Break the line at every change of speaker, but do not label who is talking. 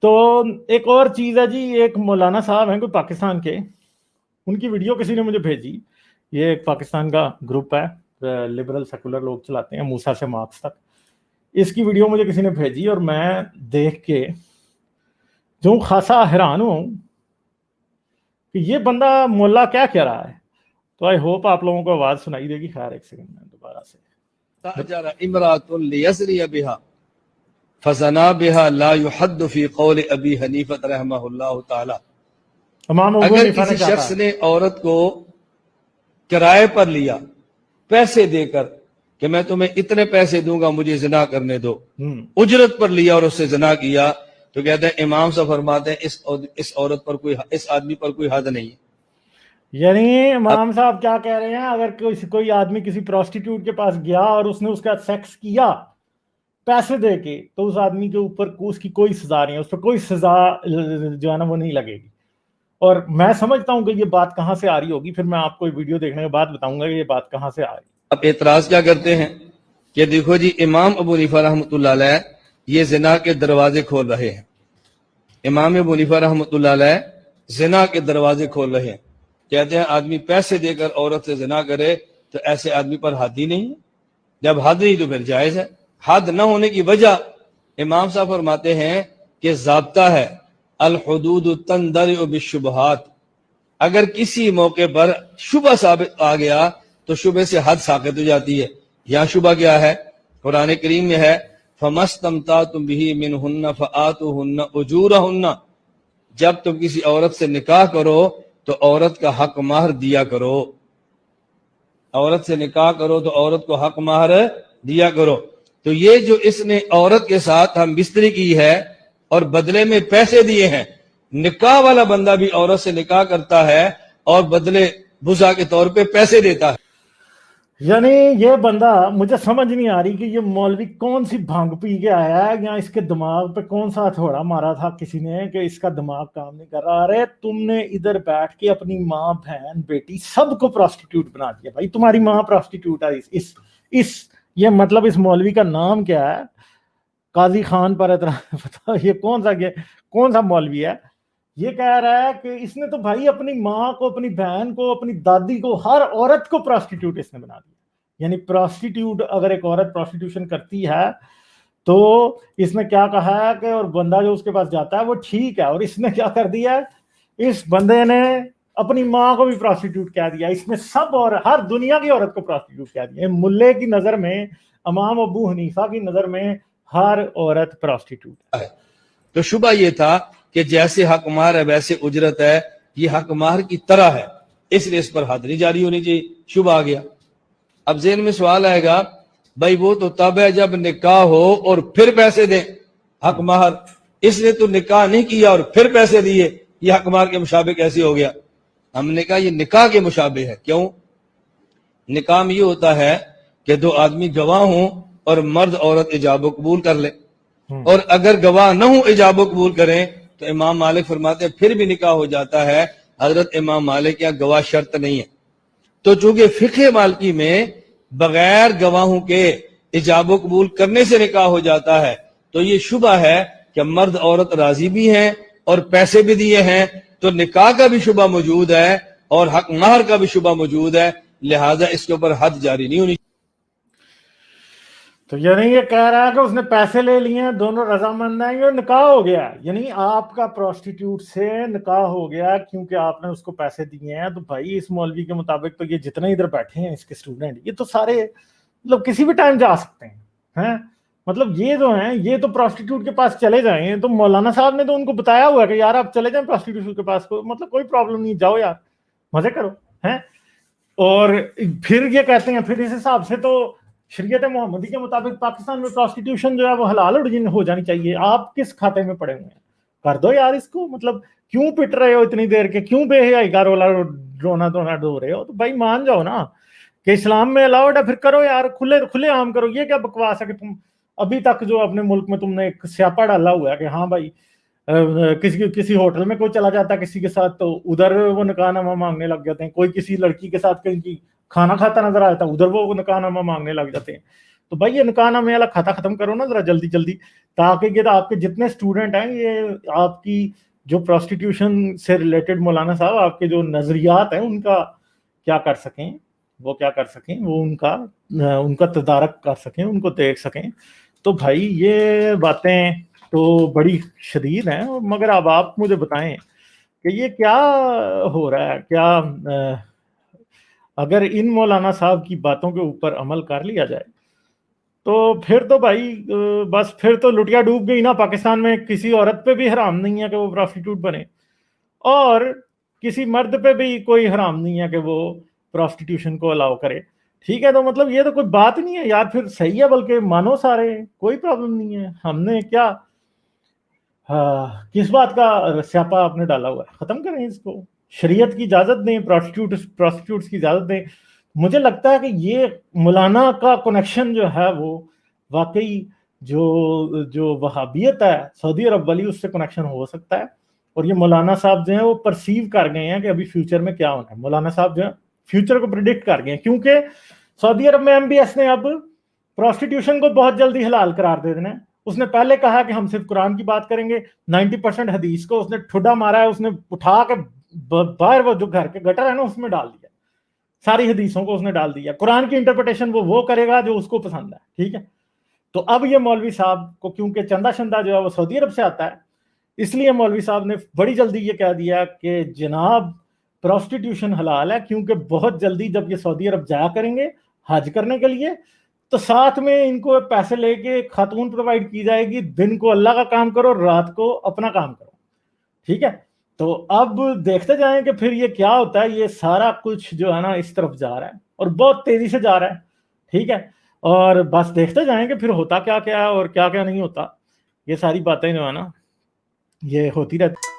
تو ایک اور چیز ہے جی، ایک مولانا صاحب ہیں کوئی پاکستان کے، ان کی ویڈیو کسی نے مجھے بھیجی. یہ ایک پاکستان کا گروپ ہے، لبرل سیکولر لوگ چلاتے ہیں، موسیٰ سے مارکس تک. اس کی ویڈیو مجھے کسی نے بھیجی اور میں دیکھ کے جو خاصا حیران ہوں کہ یہ بندہ مولا کیا کہہ رہا ہے. تو آئی ہوپ آپ لوگوں کو آواز سنائی دے گی. خیر ایک سیکنڈ میں دوبارہ سے.
تأجر امرأة ليسري بها فزنا بها لا يحد في قول ابی حنیفہ رحمہ اللہ تعالی.
امام ابو
اگر
حنیفہ نے
کسی
کیا
شخص
کہا؟
نے عورت کو کرائے پر لیا پیسے دے کر کہ میں تمہیں اتنے پیسے دوں گا مجھے زنا کرنے دو، اجرت پر لیا اور اس سے زنا کیا، تو کہتے ہیں امام صاحب فرماتے ہیں اس عورت پر اس آدمی پر کوئی حد نہیں ہے.
یعنی امام صاحب کیا کہہ رہے ہیں، اگر کوئی آدمی کسی پروسٹیٹیوٹ کے پاس گیا اور اس نے اس کا سیکس کیا پیسے دے کے، تو اس آدمی کے اوپر اس کی کوئی سزا نہیں ہے، اس پر کوئی سزا جو ہے نا وہ نہیں لگے گی. اور میں سمجھتا ہوں کہ یہ بات کہاں سے آ رہی ہوگی، پھر میں آپ کو ویڈیو دیکھنے کے بعد بتاؤں گا کہ یہ بات کہاں سے آ رہی.
اب اعتراض کیا کرتے ہیں کہ دیکھو جی امام ابو حنیفہ رحمۃ اللہ علیہ یہ زنا کے دروازے کھول رہے ہیں. امام ابو حنیفہ رحمۃ اللہ علیہ زنا کے دروازے کھول رہے ہیں. کہتے ہیں آدمی پیسے دے کر عورت سے زنا کرے تو ایسے آدمی پر حد ہی نہیں ہے، جب حد نہیں تو پھر جائز ہے. حد نہ ہونے کی وجہ امام صاحب فرماتے ہیں کہ ضابطہ ہے الحدود تندرع بالشبہات. اگر کسی موقع پر شبہ ثابت آ گیا تو شبہ سے حد ساقط ہو جاتی ہے. یہاں شبہ کیا ہے؟ قرآن کریم میں ہے فَمَسْتَمْتَعْتُمْ بِهِ مِنْهُنَّ فَآتُوهُنَّ أُجُورَهُنَّ. جب تم کسی عورت سے نکاح کرو تو عورت کا حق مہر دیا کرو. عورت سے نکاح کرو تو عورت کو حق مہر دیا کرو. تو یہ جو اس نے عورت کے ساتھ ہم بستری کی ہے اور بدلے میں پیسے دیے ہیں، نکاح والا بندہ بھی عورت سے نکاح کرتا ہے اور بدلے بزا کے طور پہ پیسے دیتا ہے.
یعنی یہ بندہ، مجھے سمجھ نہیں آ رہی کہ یہ مولوی کون سی بھانگ پی کے آیا ہے، یا اس کے دماغ پہ کون سا ہتھوڑا مارا تھا کسی نے کہ اس کا دماغ کام نہیں کر رہا. ارے تم نے ادھر بیٹھ کے اپنی ماں بہن بیٹی سب کو پروسٹیٹیوٹ بنا دیا. بھائی تمہاری ماں پروسٹیٹیوٹ ہے. اس یہ مطلب اس مولوی کا نام کیا ہے؟ قاضی خان پر اعتراض. یہ کون سا مولوی ہے؟ یہ کہہ رہا ہے کہ اس نے تو بھائی اپنی ماں کو، اپنی بہن کو، اپنی دادی کو، ہر عورت کو پروسٹیٹیوٹ اس نے بنا دیا. یعنی پروسٹیٹیوٹ، اگر ایک عورت پروسٹیٹیوشن کرتی ہے تو اس نے کیا کہا ہے کہ اور بندہ جو اس کے پاس جاتا ہے وہ ٹھیک ہے، اور اس نے کیا کر دیا ہے، اس بندے نے اپنی ماں کو بھی پروسٹیٹیوٹ کہہ دیا. اس نے سب اور ہر دنیا کی عورت کو پروسٹیٹیوٹ کہہ دیا. ملے کی نظر میں، امام ابو حنیفہ کی نظر میں ہر عورت پروسٹیٹیوٹ ہے.
تو شبہ یہ تھا کہ جیسے حق مہر ہے ویسے اجرت ہے، یہ حق مہر کی طرح ہے، اس لیے اس پر حد نہیں جاری ہونی چاہیے. شبہ آ گیا. اب ذہن میں سوال آئے گا بھائی وہ تو تب ہے جب نکاح ہو اور پھر پیسے دیں حق مہر. اس نے تو نکاح نہیں کیا اور پھر پیسے دیے، یہ حق مہر کے مشابہ کیسے ہو گیا؟ ہم نے کہا یہ نکاح کے مشابہ ہے. کیوں؟ نکاح میں یہ ہوتا ہے کہ دو آدمی گواہ ہوں اور مرد عورت ایجاب و قبول کر لیں، اور اگر گواہ نہ ہوں ایجاب و قبول کریں تو امام مالک فرماتے ہیں پھر بھی نکاح ہو جاتا ہے. حضرت امام مالک یا گواہ شرط نہیں ہے. تو چونکہ فقہ مالکی میں بغیر گواہوں کے ایجاب و قبول کرنے سے نکاح ہو جاتا ہے، تو یہ شبہ ہے کہ مرد عورت راضی بھی ہیں اور پیسے بھی دیے ہیں، تو نکاح کا بھی شبہ موجود ہے اور حق مہر کا بھی شبہ موجود ہے، لہذا اس کے اوپر حد جاری نہیں ہونی.
تو یعنی یہ کہہ رہا ہے کہ اس نے پیسے لے لیے ہیں، دونوں رضامند ہیں، یہ نکاح ہو گیا. یعنی آپ کا پروسٹیٹیوٹ سے نکاح ہو گیا کیونکہ آپ نے اس کو پیسے دیے ہیں. تو بھائی اس مولوی کے مطابق تو یہ جتنے ادھر بیٹھے ہیں اس کے اسٹوڈنٹ، یہ تو سارے مطلب کسی بھی ٹائم جا سکتے ہیں. مطلب یہ جو ہیں یہ تو پروسٹیٹیوٹ کے پاس چلے جائیں. تو مولانا صاحب نے تو ان کو بتایا ہوا کہ یار آپ چلے جائیں پروسٹیٹیوٹ کے پاس، مطلب کوئی پرابلم نہیں، جاؤ یار مزے کرو. اور پھر یہ کہتے ہیں پھر اس حساب سے تو شریعت محمدی کے مطابق پاکستان میں پروسٹیٹیوشن جو ہے وہ حلال ہو جانی چاہیے. آپ کس کھاتے میں پڑے ہوئے ہیں؟ کر دو یار اس کو. مطلب کیوں پٹ رہے ہو اتنی دیر کے؟ کیوں بے حیائی کا رونا دھونا ڈو رہے ہو؟ تو بھائی مان جاؤ نا کہ اسلام میں الاؤڈ ہے، پھر کرو یار، کھلے عام کرو. یہ کیا بکواس ہے کہ تم ابھی تک جو اپنے ملک میں تم نے ایک سیاپا ڈالا ہوا ہے کہ ہاں بھائی کسی ہوٹل میں کوئی چلا جاتا ہے کسی کے ساتھ تو ادھر وہ نکاح نامہ مانگنے لگ جاتے ہیں. کوئی کسی لڑکی کے ساتھ کہیں کی کھانا کھاتا نظر آتا ہے ادھر وہ نکاح نامہ مانگنے لگ جاتے ہیں. تو بھائی یہ نکاح نامے والا کھاتا ختم کرو نا ذرا جلدی جلدی، تاکہ یہ آپ کے جتنے اسٹوڈنٹ ہیں یہ آپ کی جو پروسٹیٹیوشن سے ریلیٹڈ مولانا صاحب آپ کے جو نظریات ہیں ان کا کیا کر سکیں، وہ کیا کر سکیں، وہ ان کا تدارک کر سکیں، ان کو دیکھ سکیں. تو بھائی یہ باتیں تو بڑی شدید ہیں. مگر اب آپ مجھے بتائیں کہ یہ کیا ہو رہا ہے، کیا اگر ان مولانا صاحب کی باتوں کے اوپر عمل کر لیا جائے تو پھر تو بھائی بس پھر تو لٹیا ڈوب گئی نا. پاکستان میں کسی عورت پہ بھی حرام نہیں ہے کہ وہ پروسٹیٹیوٹ بنے، اور کسی مرد پہ بھی کوئی حرام نہیں ہے کہ وہ پروسٹیٹیوشن کو الاؤ کرے. ٹھیک ہے، تو مطلب یہ تو کوئی بات نہیں ہے یار، پھر صحیح ہے، بلکہ مانو سارے، کوئی پرابلم نہیں ہے. ہم نے کیا کس بات کا سیاپا آپ نے ڈالا ہوا ہے؟ ختم کریں اس کو، شریعت کی اجازت دیں، پروسٹیٹیوٹس کی اجازت دیں. مجھے لگتا ہے کہ یہ مولانا کا کنیکشن جو ہے وہ واقعی جو وہابیت ہے سعودی عرب والی، اس سے کنیکشن ہو سکتا ہے. اور یہ مولانا صاحب جو ہیں وہ پرسیو کر گئے ہیں کہ ابھی فیوچر میں کیا ہونا ہے. مولانا صاحب جو ہیں فیوچر کو پریڈکٹ کر گئے ہیں، کیونکہ سعودی عرب میں MBS نے اب پروسٹیٹیوشن کو بہت جلدی حلال قرار دے دینا ہے. اس نے پہلے کہا کہ ہم صرف قرآن کی بات کریں گے، 90% حدیث کو اس نے ٹھڈا مارا ہے، اس نے اٹھا کے باہر وہ جو گھر کے گٹر ہے نا اس میں ڈال دیا، ساری حدیثوں کو اس نے ڈال دیا. قرآن کی انٹرپریٹیشن وہ کرے گا جو اس کو پسند ہے. ٹھیک ہے، تو اب یہ مولوی صاحب کو کیونکہ چندہ شندہ جو ہے وہ سعودی عرب سے آتا ہے، اس لیے مولوی صاحب نے بڑی جلدی یہ کہہ دیا کہ جناب پروسٹیٹیوشن حلال ہے، کیونکہ بہت جلدی جب یہ سعودی عرب جایا کریں گے حج کرنے کے لیے تو ساتھ میں ان کو پیسے لے کے خاتون پرووائڈ کی جائے گی. دن کو اللہ کا کام کرو، رات کو اپنا کام کرو. ٹھیک ہے، تو اب دیکھتے جائیں کہ پھر یہ کیا ہوتا ہے. یہ سارا کچھ جو ہے نا اس طرف جا رہا ہے اور بہت تیزی سے جا رہا ہے. ٹھیک ہے، اور بس دیکھتے جائیں کہ پھر ہوتا کیا کیا ہے اور کیا کیا نہیں ہوتا. یہ ساری باتیں جو ہے نا یہ ہوتی رہتی.